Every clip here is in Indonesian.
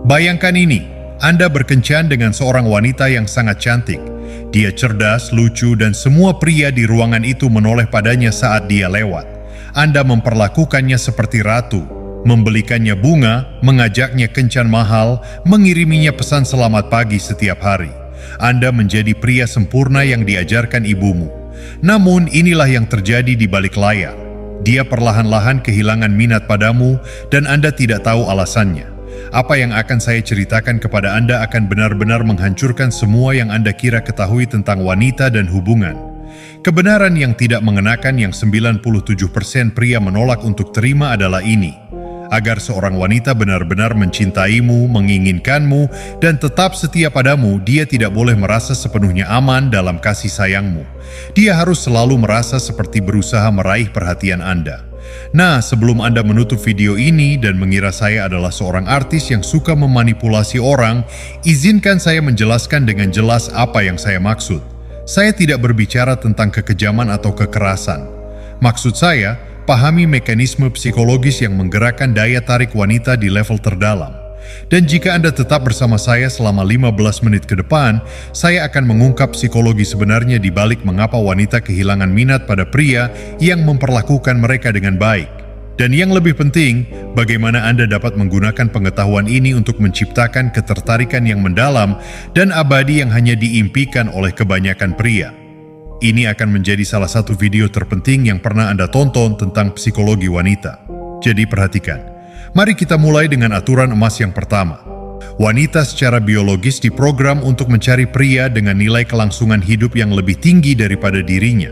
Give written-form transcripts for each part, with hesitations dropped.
Bayangkan ini, Anda berkencan dengan seorang wanita yang sangat cantik. Dia cerdas, lucu, dan semua pria di ruangan itu menoleh padanya saat dia lewat. Anda memperlakukannya seperti ratu, membelikannya bunga, mengajaknya kencan mahal, mengiriminya pesan selamat pagi setiap hari. Anda menjadi pria sempurna yang diajarkan ibumu. Namun inilah yang terjadi di balik layar. Dia perlahan-lahan kehilangan minat padamu dan Anda tidak tahu alasannya. Apa yang akan saya ceritakan kepada Anda akan benar-benar menghancurkan semua yang Anda kira ketahui tentang wanita dan hubungan. Kebenaran yang tidak mengenakan yang 97% pria menolak untuk terima adalah ini. Agar seorang wanita benar-benar mencintaimu, menginginkanmu, dan tetap setia padamu, dia tidak boleh merasa sepenuhnya aman dalam kasih sayangmu. Dia harus selalu merasa seperti berusaha meraih perhatian Anda. Nah, sebelum Anda menutup video ini dan mengira saya adalah seorang artis yang suka memanipulasi orang, izinkan saya menjelaskan dengan jelas apa yang saya maksud. Saya tidak berbicara tentang kekejaman atau kekerasan. Maksud saya, pahami mekanisme psikologis yang menggerakkan daya tarik wanita di level terdalam. Dan jika Anda tetap bersama saya selama 15 menit ke depan, saya akan mengungkap psikologi sebenarnya di balik mengapa wanita kehilangan minat pada pria yang memperlakukan mereka dengan baik. Dan yang lebih penting, bagaimana Anda dapat menggunakan pengetahuan ini untuk menciptakan ketertarikan yang mendalam dan abadi yang hanya diimpikan oleh kebanyakan pria. Ini akan menjadi salah satu video terpenting yang pernah Anda tonton tentang psikologi wanita. Jadi perhatikan. Mari kita mulai dengan aturan emas yang pertama. Wanita secara biologis diprogram untuk mencari pria dengan nilai kelangsungan hidup yang lebih tinggi daripada dirinya.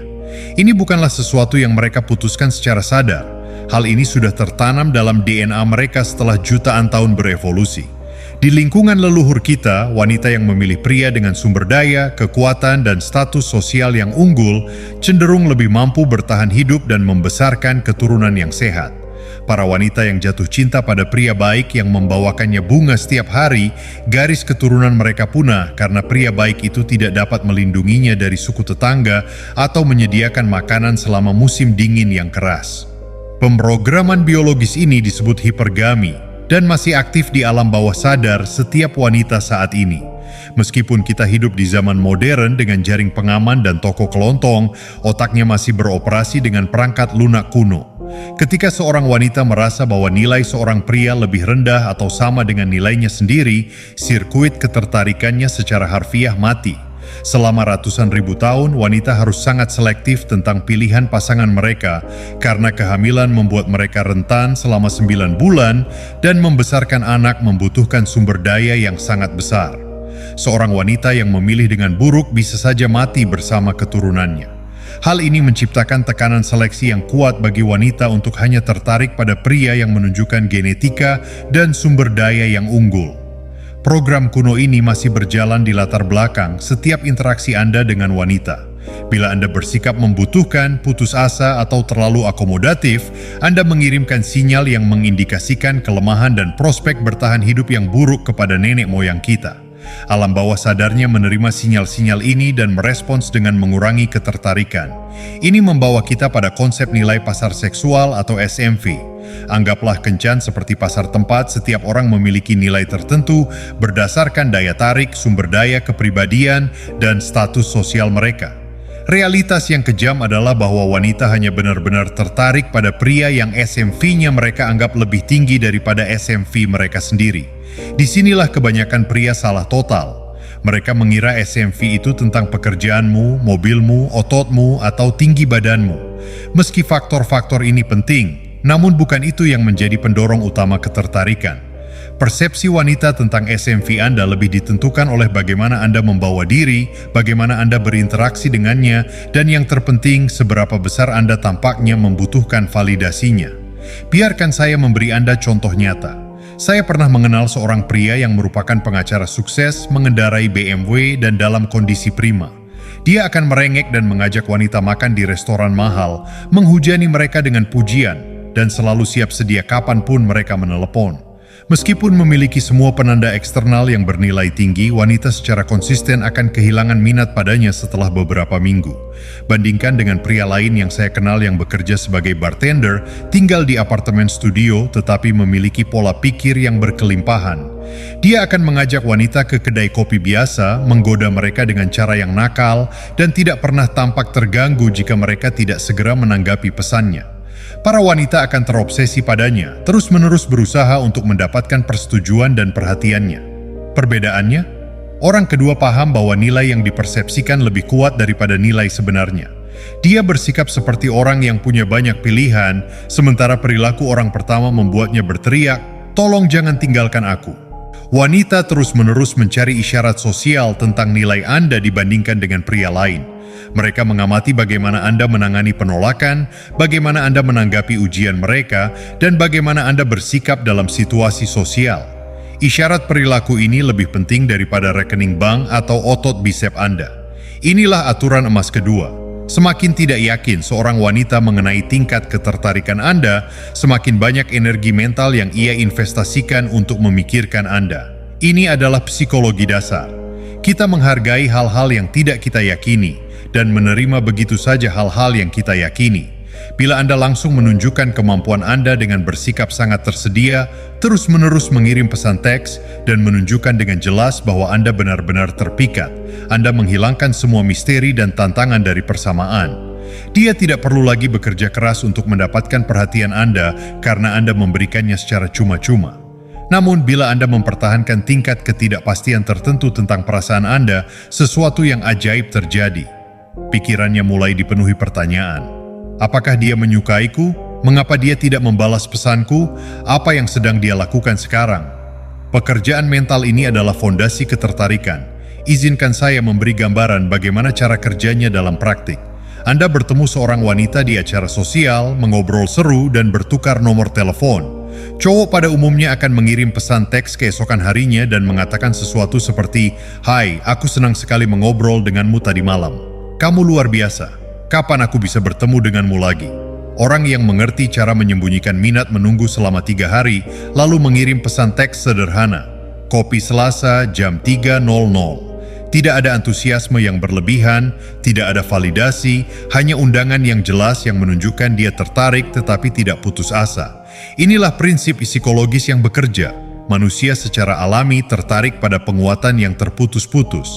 Ini bukanlah sesuatu yang mereka putuskan secara sadar. Hal ini sudah tertanam dalam DNA mereka setelah jutaan tahun berevolusi. Di lingkungan leluhur kita, wanita yang memilih pria dengan sumber daya, kekuatan, dan status sosial yang unggul cenderung lebih mampu bertahan hidup dan membesarkan keturunan yang sehat. Para wanita yang jatuh cinta pada pria baik yang membawakannya bunga setiap hari, garis keturunan mereka punah karena pria baik itu tidak dapat melindunginya dari suku tetangga atau menyediakan makanan selama musim dingin yang keras. Pemrograman biologis ini disebut hipergami dan masih aktif di alam bawah sadar setiap wanita saat ini. Meskipun kita hidup di zaman modern dengan jaring pengaman dan toko kelontong, otaknya masih beroperasi dengan perangkat lunak kuno. Ketika seorang wanita merasa bahwa nilai seorang pria lebih rendah atau sama dengan nilainya sendiri, sirkuit ketertarikannya secara harfiah mati. Selama ratusan ribu tahun, wanita harus sangat selektif tentang pilihan pasangan mereka karena kehamilan membuat mereka rentan selama 9 bulan dan membesarkan anak membutuhkan sumber daya yang sangat besar. Seorang wanita yang memilih dengan buruk bisa saja mati bersama keturunannya. Hal ini menciptakan tekanan seleksi yang kuat bagi wanita untuk hanya tertarik pada pria yang menunjukkan genetika dan sumber daya yang unggul. Program kuno ini masih berjalan di latar belakang setiap interaksi Anda dengan wanita. Bila Anda bersikap membutuhkan, putus asa, atau terlalu akomodatif, Anda mengirimkan sinyal yang mengindikasikan kelemahan dan prospek bertahan hidup yang buruk kepada nenek moyang kita. Alam bawah sadarnya menerima sinyal-sinyal ini dan merespons dengan mengurangi ketertarikan. Ini membawa kita pada konsep nilai pasar seksual atau SMV. Anggaplah kencan seperti pasar tempat, setiap orang memiliki nilai tertentu berdasarkan daya tarik, sumber daya, kepribadian, dan status sosial mereka. Realitas yang kejam adalah bahwa wanita hanya benar-benar tertarik pada pria yang SMV-nya mereka anggap lebih tinggi daripada SMV mereka sendiri. Disinilah kebanyakan pria salah total. Mereka mengira SMV itu tentang pekerjaanmu, mobilmu, ototmu, atau tinggi badanmu. Meski faktor-faktor ini penting, namun bukan itu yang menjadi pendorong utama ketertarikan. Persepsi wanita tentang SMV Anda lebih ditentukan oleh bagaimana Anda membawa diri, bagaimana Anda berinteraksi dengannya, dan yang terpenting, seberapa besar Anda tampaknya membutuhkan validasinya. Biarkan saya memberi Anda contoh nyata. Saya pernah mengenal seorang pria yang merupakan pengacara sukses, mengendarai BMW, dan dalam kondisi prima. Dia akan merengek dan mengajak wanita makan di restoran mahal, menghujani mereka dengan pujian, dan selalu siap sedia kapanpun mereka menelepon. Meskipun memiliki semua penanda eksternal yang bernilai tinggi, wanita secara konsisten akan kehilangan minat padanya setelah beberapa minggu. Bandingkan dengan pria lain yang saya kenal yang bekerja sebagai bartender, tinggal di apartemen studio, tetapi memiliki pola pikir yang berkelimpahan. Dia akan mengajak wanita ke kedai kopi biasa, menggoda mereka dengan cara yang nakal, dan tidak pernah tampak terganggu jika mereka tidak segera menanggapi pesannya. Para wanita akan terobsesi padanya, terus-menerus berusaha untuk mendapatkan persetujuan dan perhatiannya. Perbedaannya, orang kedua paham bahwa nilai yang dipersepsikan lebih kuat daripada nilai sebenarnya. Dia bersikap seperti orang yang punya banyak pilihan, sementara perilaku orang pertama membuatnya berteriak, "Tolong jangan tinggalkan aku." Wanita terus-menerus mencari isyarat sosial tentang nilai Anda dibandingkan dengan pria lain. Mereka mengamati bagaimana Anda menangani penolakan, bagaimana Anda menanggapi ujian mereka, dan bagaimana Anda bersikap dalam situasi sosial. Isyarat perilaku ini lebih penting daripada rekening bank atau otot bisep Anda. Inilah aturan emas kedua. Semakin tidak yakin seorang wanita mengenai tingkat ketertarikan Anda, semakin banyak energi mental yang ia investasikan untuk memikirkan Anda. Ini adalah psikologi dasar. Kita menghargai hal-hal yang tidak kita yakini, dan menerima begitu saja hal-hal yang kita yakini. Bila Anda langsung menunjukkan kemampuan Anda dengan bersikap sangat tersedia, terus-menerus mengirim pesan teks, dan menunjukkan dengan jelas bahwa Anda benar-benar terpikat, Anda menghilangkan semua misteri dan tantangan dari persamaan. Dia tidak perlu lagi bekerja keras untuk mendapatkan perhatian Anda karena Anda memberikannya secara cuma-cuma. Namun, bila Anda mempertahankan tingkat ketidakpastian tertentu tentang perasaan Anda, sesuatu yang ajaib terjadi. Pikirannya mulai dipenuhi pertanyaan. Apakah dia menyukaiku? Mengapa dia tidak membalas pesanku? Apa yang sedang dia lakukan sekarang? Pekerjaan mental ini adalah fondasi ketertarikan. Izinkan saya memberi gambaran bagaimana cara kerjanya dalam praktik. Anda bertemu seorang wanita di acara sosial, mengobrol seru, dan bertukar nomor telepon. Cowok pada umumnya akan mengirim pesan teks keesokan harinya dan mengatakan sesuatu seperti, "Hai, aku senang sekali mengobrol denganmu tadi malam. Kamu luar biasa. Kapan aku bisa bertemu denganmu lagi?" Orang yang mengerti cara menyembunyikan minat menunggu selama 3 hari, lalu mengirim pesan teks sederhana. Kopi Selasa jam 3.00. Tidak ada antusiasme yang berlebihan, tidak ada validasi, hanya undangan yang jelas yang menunjukkan dia tertarik tetapi tidak putus asa. Inilah prinsip psikologis yang bekerja. Manusia secara alami tertarik pada penguatan yang terputus-putus.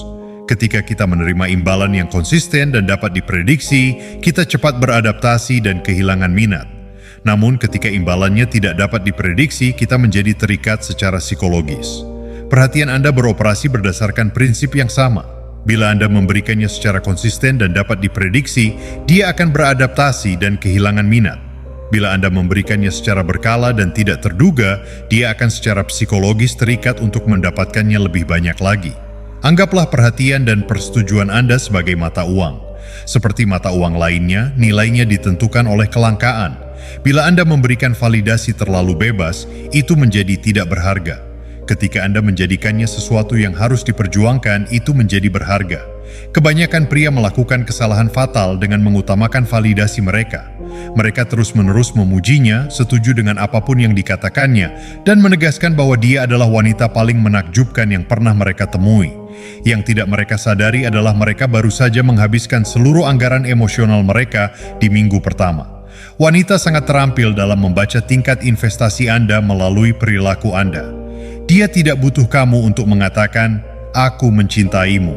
Ketika kita menerima imbalan yang konsisten dan dapat diprediksi, kita cepat beradaptasi dan kehilangan minat. Namun ketika imbalannya tidak dapat diprediksi, kita menjadi terikat secara psikologis. Perhatian Anda beroperasi berdasarkan prinsip yang sama. Bila Anda memberikannya secara konsisten dan dapat diprediksi, dia akan beradaptasi dan kehilangan minat. Bila Anda memberikannya secara berkala dan tidak terduga, dia akan secara psikologis terikat untuk mendapatkannya lebih banyak lagi. Anggaplah perhatian dan persetujuan Anda sebagai mata uang. Seperti mata uang lainnya, nilainya ditentukan oleh kelangkaan. Bila Anda memberikan validasi terlalu bebas, itu menjadi tidak berharga. Ketika Anda menjadikannya sesuatu yang harus diperjuangkan, itu menjadi berharga. Kebanyakan pria melakukan kesalahan fatal dengan mengutamakan validasi mereka. Mereka terus-menerus memujinya, setuju dengan apapun yang dikatakannya, dan menegaskan bahwa dia adalah wanita paling menakjubkan yang pernah mereka temui. Yang tidak mereka sadari adalah mereka baru saja menghabiskan seluruh anggaran emosional mereka di minggu pertama. Wanita sangat terampil dalam membaca tingkat investasi Anda melalui perilaku Anda. Dia tidak butuh kamu untuk mengatakan, "Aku mencintaimu."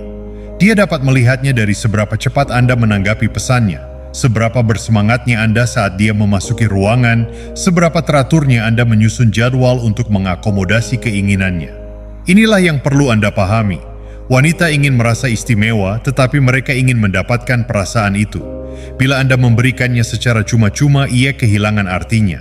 Dia dapat melihatnya dari seberapa cepat Anda menanggapi pesannya, seberapa bersemangatnya Anda saat dia memasuki ruangan, seberapa teraturnya Anda menyusun jadwal untuk mengakomodasi keinginannya. Inilah yang perlu Anda pahami. Wanita ingin merasa istimewa, tetapi mereka ingin mendapatkan perasaan itu. Bila Anda memberikannya secara cuma-cuma, ia kehilangan artinya.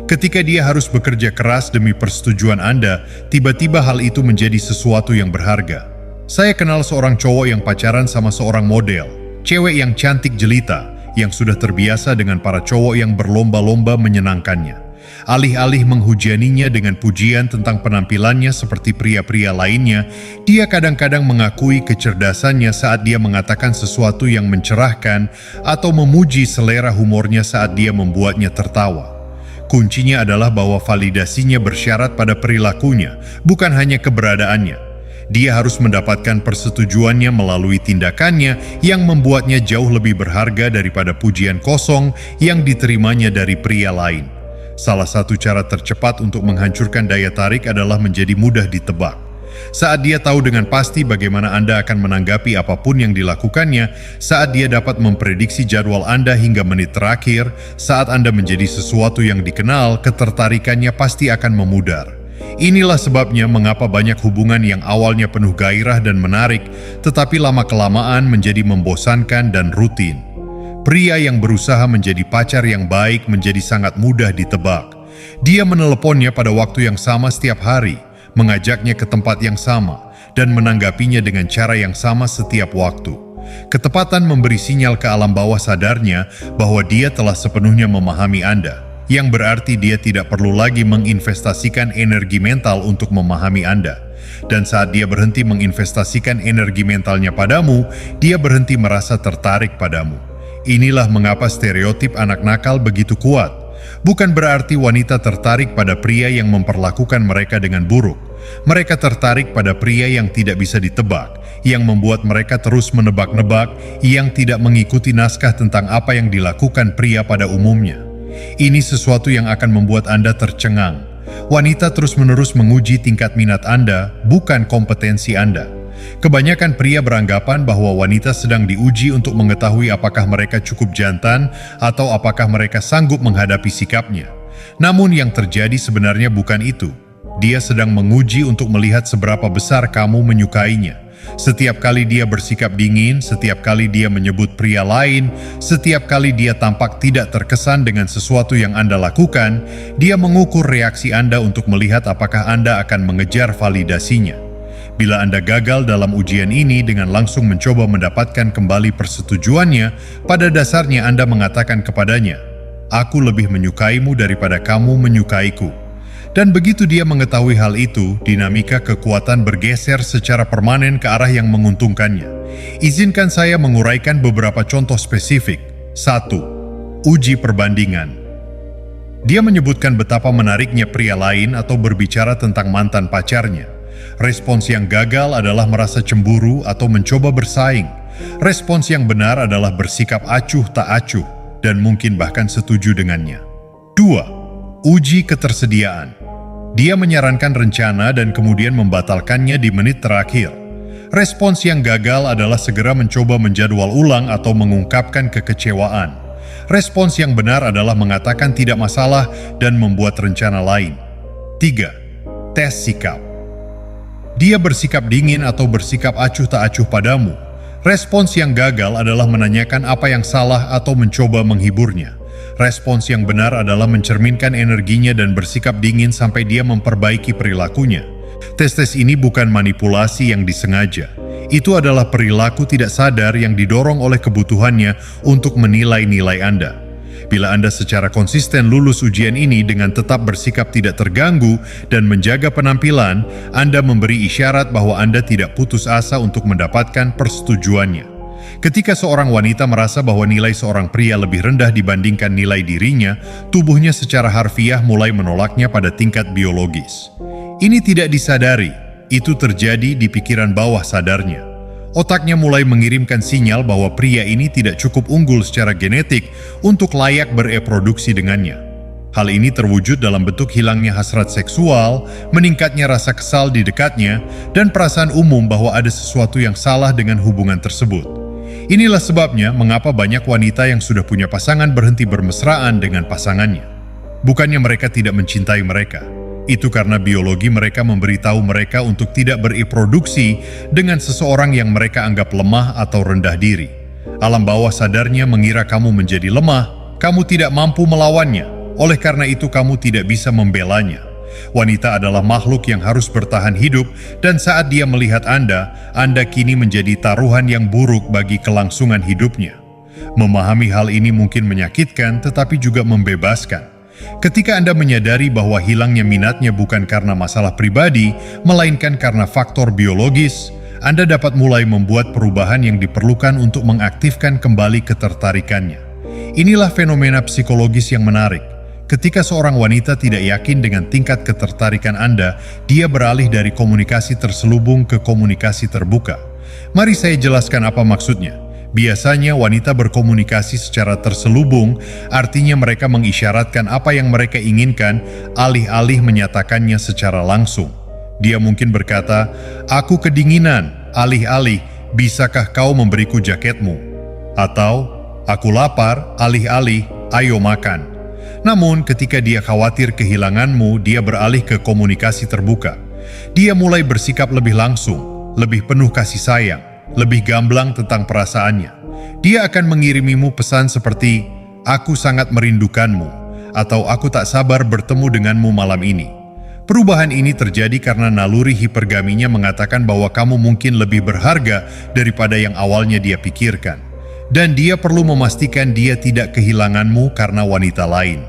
Ketika dia harus bekerja keras demi persetujuan Anda, tiba-tiba hal itu menjadi sesuatu yang berharga. Saya kenal seorang cowok yang pacaran sama seorang model, cewek yang cantik jelita, yang sudah terbiasa dengan para cowok yang berlomba-lomba menyenangkannya. Alih-alih menghujaninya dengan pujian tentang penampilannya seperti pria-pria lainnya, dia kadang-kadang mengakui kecerdasannya saat dia mengatakan sesuatu yang mencerahkan atau memuji selera humornya saat dia membuatnya tertawa. Kuncinya adalah bahwa validasinya bersyarat pada perilakunya, bukan hanya keberadaannya. Dia harus mendapatkan persetujuannya melalui tindakannya yang membuatnya jauh lebih berharga daripada pujian kosong yang diterimanya dari pria lain. Salah satu cara tercepat untuk menghancurkan daya tarik adalah menjadi mudah ditebak. Saat dia tahu dengan pasti bagaimana Anda akan menanggapi apapun yang dilakukannya, saat dia dapat memprediksi jadwal Anda hingga menit terakhir, saat Anda menjadi sesuatu yang dikenal, ketertarikannya pasti akan memudar. Inilah sebabnya mengapa banyak hubungan yang awalnya penuh gairah dan menarik, tetapi lama-kelamaan menjadi membosankan dan rutin. Pria yang berusaha menjadi pacar yang baik menjadi sangat mudah ditebak. Dia meneleponnya pada waktu yang sama setiap hari, mengajaknya ke tempat yang sama, dan menanggapinya dengan cara yang sama setiap waktu. Ketepatan memberi sinyal ke alam bawah sadarnya bahwa dia telah sepenuhnya memahami Anda, yang berarti dia tidak perlu lagi menginvestasikan energi mental untuk memahami Anda. Dan saat dia berhenti menginvestasikan energi mentalnya padamu, dia berhenti merasa tertarik padamu. Inilah mengapa stereotip anak nakal begitu kuat. Bukan berarti wanita tertarik pada pria yang memperlakukan mereka dengan buruk. Mereka tertarik pada pria yang tidak bisa ditebak, yang membuat mereka terus menebak-nebak, yang tidak mengikuti naskah tentang apa yang dilakukan pria pada umumnya. Ini sesuatu yang akan membuat Anda tercengang. Wanita terus-menerus menguji tingkat minat Anda, bukan kompetensi Anda. Kebanyakan pria beranggapan bahwa wanita sedang diuji untuk mengetahui apakah mereka cukup jantan atau apakah mereka sanggup menghadapi sikapnya. Namun yang terjadi sebenarnya bukan itu. Dia sedang menguji untuk melihat seberapa besar kamu menyukainya. Setiap kali dia bersikap dingin, setiap kali dia menyebut pria lain, setiap kali dia tampak tidak terkesan dengan sesuatu yang Anda lakukan, dia mengukur reaksi Anda untuk melihat apakah Anda akan mengejar validasinya. Bila Anda gagal dalam ujian ini dengan langsung mencoba mendapatkan kembali persetujuannya, pada dasarnya Anda mengatakan kepadanya, "Aku lebih menyukaimu daripada kamu menyukaiku." Dan begitu dia mengetahui hal itu, dinamika kekuatan bergeser secara permanen ke arah yang menguntungkannya. Izinkan saya menguraikan beberapa contoh spesifik. 1. Uji perbandingan. Dia menyebutkan betapa menariknya pria lain atau berbicara tentang mantan pacarnya. Respons yang gagal adalah merasa cemburu atau mencoba bersaing. Respons yang benar adalah bersikap acuh tak acuh dan mungkin bahkan setuju dengannya. 2. Uji ketersediaan. Dia menyarankan rencana dan kemudian membatalkannya di menit terakhir. Respons yang gagal adalah segera mencoba menjadwal ulang atau mengungkapkan kekecewaan. Respons yang benar adalah mengatakan tidak masalah dan membuat rencana lain. 3. Tes sikap. Dia bersikap dingin atau bersikap acuh tak acuh padamu. Respons yang gagal adalah menanyakan apa yang salah atau mencoba menghiburnya. Respons yang benar adalah mencerminkan energinya dan bersikap dingin sampai dia memperbaiki perilakunya. Tes-tes ini bukan manipulasi yang disengaja. Itu adalah perilaku tidak sadar yang didorong oleh kebutuhannya untuk menilai nilai Anda. Bila Anda secara konsisten lulus ujian ini dengan tetap bersikap tidak terganggu dan menjaga penampilan, Anda memberi isyarat bahwa Anda tidak putus asa untuk mendapatkan persetujuannya. Ketika seorang wanita merasa bahwa nilai seorang pria lebih rendah dibandingkan nilai dirinya, tubuhnya secara harfiah mulai menolaknya pada tingkat biologis. Ini tidak disadari, itu terjadi di pikiran bawah sadarnya. Otaknya mulai mengirimkan sinyal bahwa pria ini tidak cukup unggul secara genetik untuk layak bereproduksi dengannya. Hal ini terwujud dalam bentuk hilangnya hasrat seksual, meningkatnya rasa kesal di dekatnya, dan perasaan umum bahwa ada sesuatu yang salah dengan hubungan tersebut. Inilah sebabnya mengapa banyak wanita yang sudah punya pasangan berhenti bermesraan dengan pasangannya. Bukannya mereka tidak mencintai mereka. Itu karena biologi mereka memberitahu mereka untuk tidak bereproduksi dengan seseorang yang mereka anggap lemah atau rendah diri. Alam bawah sadarnya mengira kamu menjadi lemah, kamu tidak mampu melawannya, oleh karena itu kamu tidak bisa membelanya. Wanita adalah makhluk yang harus bertahan hidup, dan saat dia melihat Anda kini menjadi taruhan yang buruk bagi kelangsungan hidupnya. Memahami hal ini mungkin menyakitkan, tetapi juga membebaskan. Ketika Anda menyadari bahwa hilangnya minatnya bukan karena masalah pribadi, melainkan karena faktor biologis, Anda dapat mulai membuat perubahan yang diperlukan untuk mengaktifkan kembali ketertarikannya. Inilah fenomena psikologis yang menarik. Ketika seorang wanita tidak yakin dengan tingkat ketertarikan Anda, dia beralih dari komunikasi terselubung ke komunikasi terbuka. Mari saya jelaskan apa maksudnya. Biasanya wanita berkomunikasi secara terselubung, artinya mereka mengisyaratkan apa yang mereka inginkan, alih-alih menyatakannya secara langsung. Dia mungkin berkata, "Aku kedinginan," alih-alih, "Bisakah kau memberiku jaketmu?" Atau, "Aku lapar," alih-alih, "Ayo makan." Namun, ketika dia khawatir kehilanganmu, dia beralih ke komunikasi terbuka. Dia mulai bersikap lebih langsung, lebih penuh kasih sayang, lebih gamblang tentang perasaannya. Dia akan mengirimimu pesan seperti, "Aku sangat merindukanmu," atau "Aku tak sabar bertemu denganmu malam ini." Perubahan ini terjadi karena naluri hipergaminya mengatakan bahwa kamu mungkin lebih berharga daripada yang awalnya dia pikirkan. Dan dia perlu memastikan dia tidak kehilanganmu karena wanita lain.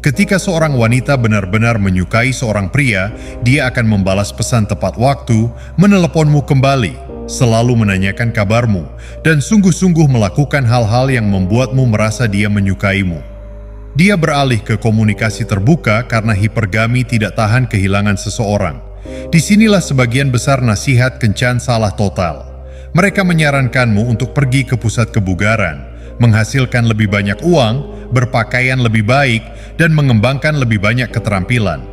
Ketika seorang wanita benar-benar menyukai seorang pria, dia akan membalas pesan tepat waktu, meneleponmu kembali, selalu menanyakan kabarmu, dan sungguh-sungguh melakukan hal-hal yang membuatmu merasa dia menyukaimu. Dia beralih ke komunikasi terbuka karena hipergami tidak tahan kehilangan seseorang. Disinilah sebagian besar nasihat kencan salah total. Mereka menyarankanmu untuk pergi ke pusat kebugaran, menghasilkan lebih banyak uang, berpakaian lebih baik, dan mengembangkan lebih banyak keterampilan.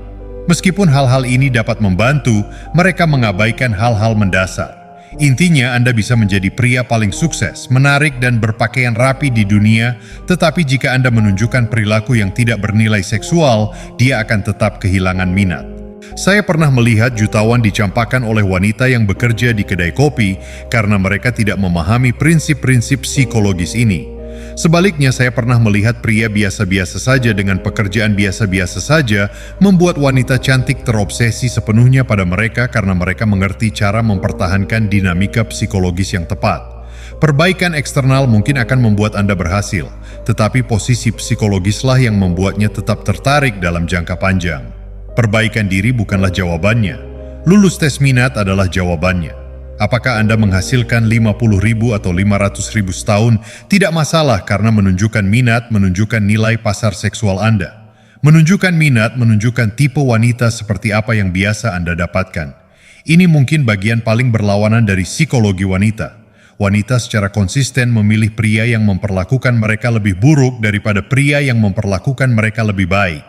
Meskipun hal-hal ini dapat membantu, mereka mengabaikan hal-hal mendasar. Intinya, Anda bisa menjadi pria paling sukses, menarik, dan berpakaian rapi di dunia, tetapi jika Anda menunjukkan perilaku yang tidak bernilai seksual, dia akan tetap kehilangan minat. Saya pernah melihat jutawan dicampakkan oleh wanita yang bekerja di kedai kopi karena mereka tidak memahami prinsip-prinsip psikologis ini. Sebaliknya, saya pernah melihat pria biasa-biasa saja dengan pekerjaan biasa-biasa saja membuat wanita cantik terobsesi sepenuhnya pada mereka karena mereka mengerti cara mempertahankan dinamika psikologis yang tepat. Perbaikan eksternal mungkin akan membuat Anda berhasil, tetapi posisi psikologislah yang membuatnya tetap tertarik dalam jangka panjang. Perbaikan diri bukanlah jawabannya. Lulus tes minat adalah jawabannya. Apakah Anda menghasilkan 50.000 atau 500.000 setahun? Tidak masalah karena menunjukkan minat, menunjukkan nilai pasar seksual Anda. Menunjukkan minat, menunjukkan tipe wanita seperti apa yang biasa Anda dapatkan. Ini mungkin bagian paling berlawanan dari psikologi wanita. Wanita secara konsisten memilih pria yang memperlakukan mereka lebih buruk daripada pria yang memperlakukan mereka lebih baik.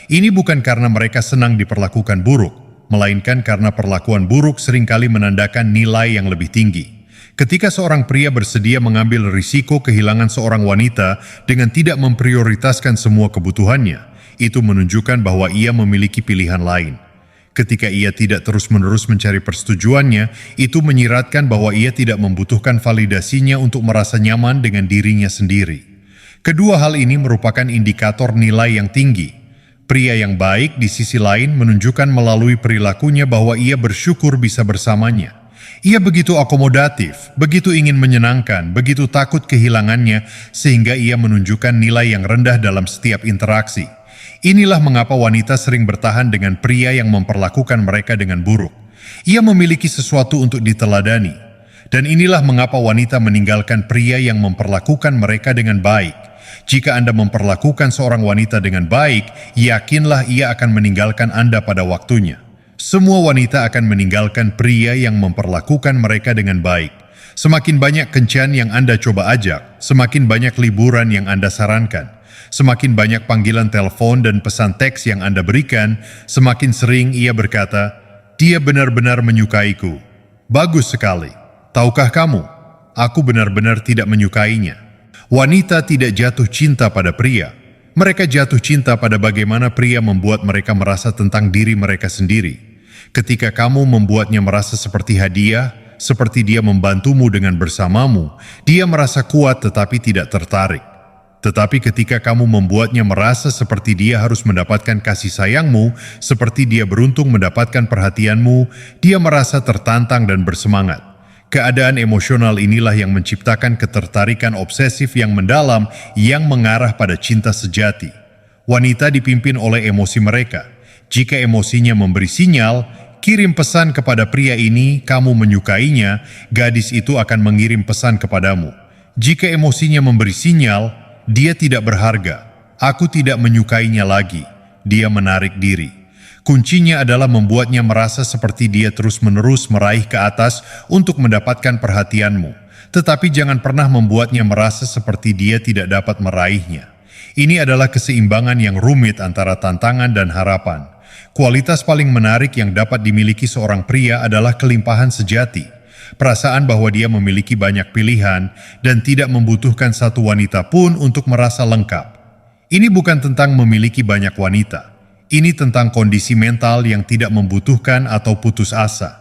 Ini bukan karena mereka senang diperlakukan buruk, melainkan karena perlakuan buruk seringkali menandakan nilai yang lebih tinggi. Ketika seorang pria bersedia mengambil risiko kehilangan seorang wanita dengan tidak memprioritaskan semua kebutuhannya, itu menunjukkan bahwa ia memiliki pilihan lain. Ketika ia tidak terus-menerus mencari persetujuannya, itu menyiratkan bahwa ia tidak membutuhkan validasinya untuk merasa nyaman dengan dirinya sendiri. Kedua hal ini merupakan indikator nilai yang tinggi. Pria yang baik di sisi lain menunjukkan melalui perilakunya bahwa ia bersyukur bisa bersamanya. Ia begitu akomodatif, begitu ingin menyenangkan, begitu takut kehilangannya, sehingga ia menunjukkan nilai yang rendah dalam setiap interaksi. Inilah mengapa wanita sering bertahan dengan pria yang memperlakukan mereka dengan buruk. Ia memiliki sesuatu untuk diteladani. Dan inilah mengapa wanita meninggalkan pria yang memperlakukan mereka dengan baik. Jika Anda memperlakukan seorang wanita dengan baik, yakinlah ia akan meninggalkan Anda pada waktunya. Semua wanita akan meninggalkan pria yang memperlakukan mereka dengan baik. Semakin banyak kencan yang Anda coba ajak, semakin banyak liburan yang Anda sarankan, semakin banyak panggilan telepon dan pesan teks yang Anda berikan, semakin sering ia berkata, "Dia benar-benar menyukaiku." Bagus sekali. Tahukah kamu, aku benar-benar tidak menyukainya. Wanita tidak jatuh cinta pada pria. Mereka jatuh cinta pada bagaimana pria membuat mereka merasa tentang diri mereka sendiri. Ketika kamu membuatnya merasa seperti hadiah, seperti dia membantumu dengan bersamamu, dia merasa kuat tetapi tidak tertarik. Tetapi ketika kamu membuatnya merasa seperti dia harus mendapatkan kasih sayangmu, seperti dia beruntung mendapatkan perhatianmu, dia merasa tertantang dan bersemangat. Keadaan emosional inilah yang menciptakan ketertarikan obsesif yang mendalam yang mengarah pada cinta sejati. Wanita dipimpin oleh emosi mereka. Jika emosinya memberi sinyal, kirim pesan kepada pria ini, kamu menyukainya, gadis itu akan mengirim pesan kepadamu. Jika emosinya memberi sinyal, dia tidak berharga, Aku tidak menyukainya lagi. Dia menarik diri. Kuncinya adalah membuatnya merasa seperti dia terus-menerus meraih ke atas untuk mendapatkan perhatianmu. Tetapi jangan pernah membuatnya merasa seperti dia tidak dapat meraihnya. Ini adalah keseimbangan yang rumit antara tantangan dan harapan. Kualitas paling menarik yang dapat dimiliki seorang pria adalah kelimpahan sejati. Perasaan bahwa dia memiliki banyak pilihan dan tidak membutuhkan satu wanita pun untuk merasa lengkap. Ini bukan tentang memiliki banyak wanita. Ini tentang kondisi mental yang tidak membutuhkan atau putus asa.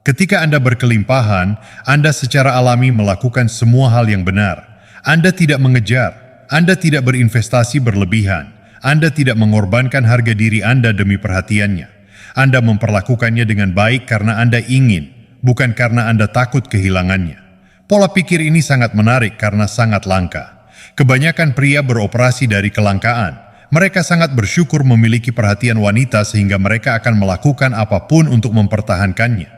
Ketika Anda berkelimpahan, Anda secara alami melakukan semua hal yang benar. Anda tidak mengejar, Anda tidak berinvestasi berlebihan, Anda tidak mengorbankan harga diri Anda demi perhatiannya. Anda memperlakukannya dengan baik karena Anda ingin, bukan karena Anda takut kehilangannya. Pola pikir ini sangat menarik karena sangat langka. Kebanyakan pria beroperasi dari kelangkaan. Mereka sangat bersyukur memiliki perhatian wanita sehingga mereka akan melakukan apapun untuk mempertahankannya.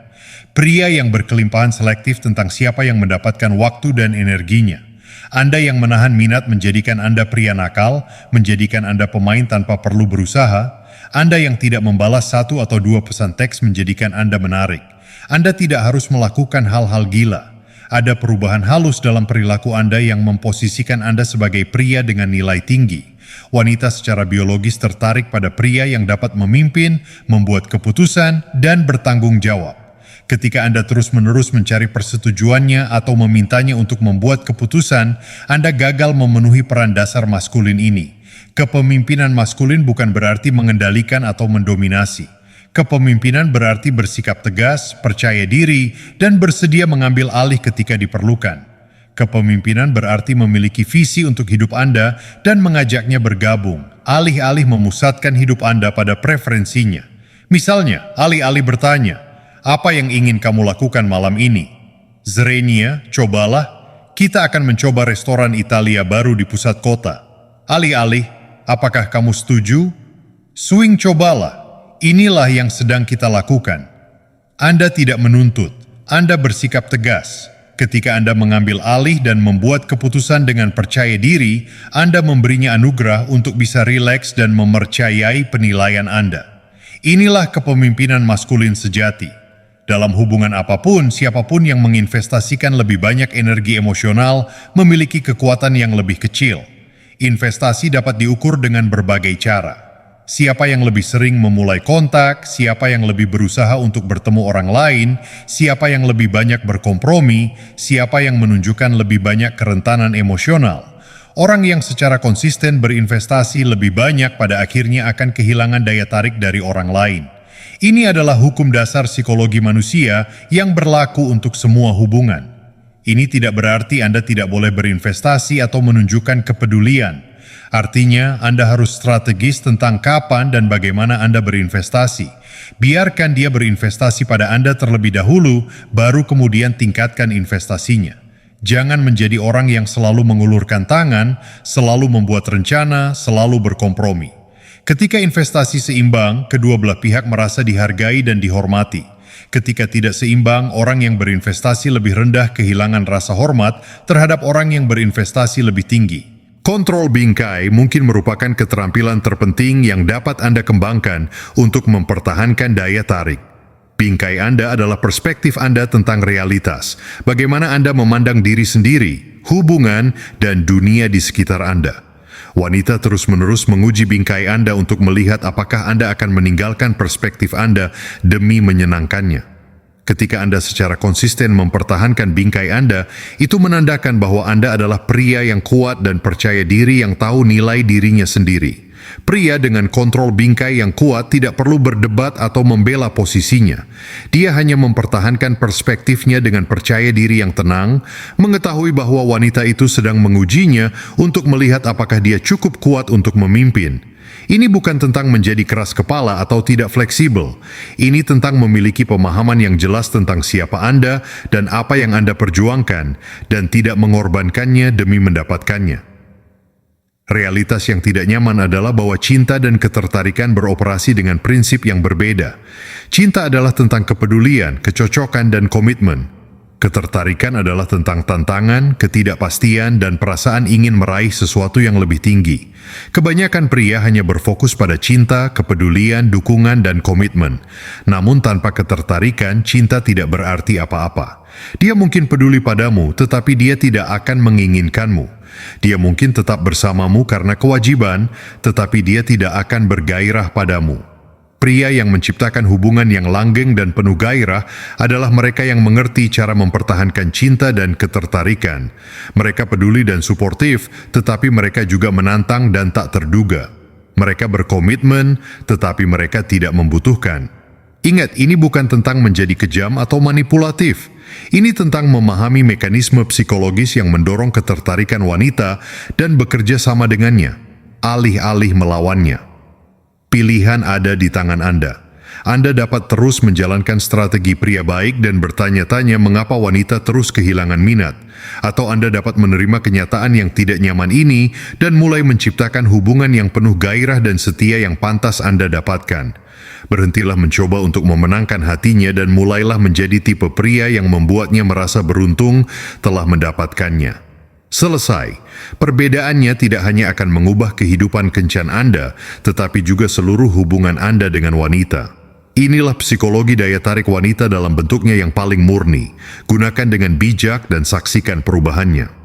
Pria yang berkelimpahan selektif tentang siapa yang mendapatkan waktu dan energinya. Anda yang menahan minat menjadikan Anda pria nakal, menjadikan Anda pemain tanpa perlu berusaha. Anda yang tidak membalas 1 atau 2 pesan teks menjadikan Anda menarik. Anda tidak harus melakukan hal-hal gila. Ada perubahan halus dalam perilaku Anda yang memposisikan Anda sebagai pria dengan nilai tinggi. Wanita secara biologis tertarik pada pria yang dapat memimpin, membuat keputusan, dan bertanggung jawab. Ketika Anda terus-menerus mencari persetujuannya atau memintanya untuk membuat keputusan, Anda gagal memenuhi peran dasar maskulin ini. Kepemimpinan maskulin bukan berarti mengendalikan atau mendominasi. Kepemimpinan berarti bersikap tegas, percaya diri, dan bersedia mengambil alih ketika diperlukan. Kepemimpinan berarti memiliki visi untuk hidup Anda dan mengajaknya bergabung, alih-alih memusatkan hidup Anda pada preferensinya. Misalnya, alih-alih bertanya, "Apa yang ingin kamu lakukan malam ini?" "Zrenia, cobalah, kita akan mencoba restoran Italia baru di pusat kota." Alih-alih, "Apakah kamu setuju?" "Swing, cobalah. Inilah yang sedang kita lakukan." Anda tidak menuntut, Anda bersikap tegas. Ketika Anda mengambil alih dan membuat keputusan dengan percaya diri, Anda memberinya anugerah untuk bisa rileks dan mempercayai penilaian Anda. Inilah kepemimpinan maskulin sejati. Dalam hubungan apapun, siapapun yang menginvestasikan lebih banyak energi emosional memiliki kekuatan yang lebih kecil. Investasi dapat diukur dengan berbagai cara. Siapa yang lebih sering memulai kontak, siapa yang lebih berusaha untuk bertemu orang lain, siapa yang lebih banyak berkompromi, siapa yang menunjukkan lebih banyak kerentanan emosional. Orang yang secara konsisten berinvestasi lebih banyak pada akhirnya akan kehilangan daya tarik dari orang lain. Ini adalah hukum dasar psikologi manusia yang berlaku untuk semua hubungan. Ini tidak berarti Anda tidak boleh berinvestasi atau menunjukkan kepedulian. Artinya, Anda harus strategis tentang kapan dan bagaimana Anda berinvestasi. Biarkan dia berinvestasi pada Anda terlebih dahulu, baru kemudian tingkatkan investasinya. Jangan menjadi orang yang selalu mengulurkan tangan, selalu membuat rencana, selalu berkompromi. Ketika investasi seimbang, kedua belah pihak merasa dihargai dan dihormati. Ketika tidak seimbang, orang yang berinvestasi lebih rendah kehilangan rasa hormat terhadap orang yang berinvestasi lebih tinggi. Kontrol bingkai mungkin merupakan keterampilan terpenting yang dapat Anda kembangkan untuk mempertahankan daya tarik. Bingkai Anda adalah perspektif Anda tentang realitas, bagaimana Anda memandang diri sendiri, hubungan, dan dunia di sekitar Anda. Wanita terus-menerus menguji bingkai Anda untuk melihat apakah Anda akan meninggalkan perspektif Anda demi menyenangkannya. Ketika Anda secara konsisten mempertahankan bingkai Anda, itu menandakan bahwa Anda adalah pria yang kuat dan percaya diri yang tahu nilai dirinya sendiri. Pria dengan kontrol bingkai yang kuat tidak perlu berdebat atau membela posisinya. Dia hanya mempertahankan perspektifnya dengan percaya diri yang tenang, mengetahui bahwa wanita itu sedang mengujinya untuk melihat apakah dia cukup kuat untuk memimpin. Ini bukan tentang menjadi keras kepala atau tidak fleksibel. Ini tentang memiliki pemahaman yang jelas tentang siapa Anda dan apa yang Anda perjuangkan, dan tidak mengorbankannya demi mendapatkannya. Realitas yang tidak nyaman adalah bahwa cinta dan ketertarikan beroperasi dengan prinsip yang berbeda. Cinta adalah tentang kepedulian, kecocokan, dan komitmen. Ketertarikan adalah tentang tantangan, ketidakpastian, dan perasaan ingin meraih sesuatu yang lebih tinggi. Kebanyakan pria hanya berfokus pada cinta, kepedulian, dukungan, dan komitmen. Namun tanpa ketertarikan, cinta tidak berarti apa-apa. Dia mungkin peduli padamu, tetapi dia tidak akan menginginkanmu. Dia mungkin tetap bersamamu karena kewajiban, tetapi dia tidak akan bergairah padamu. Pria yang menciptakan hubungan yang langgeng dan penuh gairah adalah mereka yang mengerti cara mempertahankan cinta dan ketertarikan. Mereka peduli dan suportif, tetapi mereka juga menantang dan tak terduga. Mereka berkomitmen, tetapi mereka tidak membutuhkan. Ingat, ini bukan tentang menjadi kejam atau manipulatif. Ini tentang memahami mekanisme psikologis yang mendorong ketertarikan wanita dan bekerja sama dengannya, alih-alih melawannya. Pilihan ada di tangan Anda. Anda dapat terus menjalankan strategi pria baik dan bertanya-tanya mengapa wanita terus kehilangan minat. Atau Anda dapat menerima kenyataan yang tidak nyaman ini dan mulai menciptakan hubungan yang penuh gairah dan setia yang pantas Anda dapatkan. Berhentilah mencoba untuk memenangkan hatinya dan mulailah menjadi tipe pria yang membuatnya merasa beruntung telah mendapatkannya. Selesai. Perbedaannya tidak hanya akan mengubah kehidupan kencan Anda, tetapi juga seluruh hubungan Anda dengan wanita. Inilah psikologi daya tarik wanita dalam bentuknya yang paling murni. Gunakan dengan bijak dan saksikan perubahannya.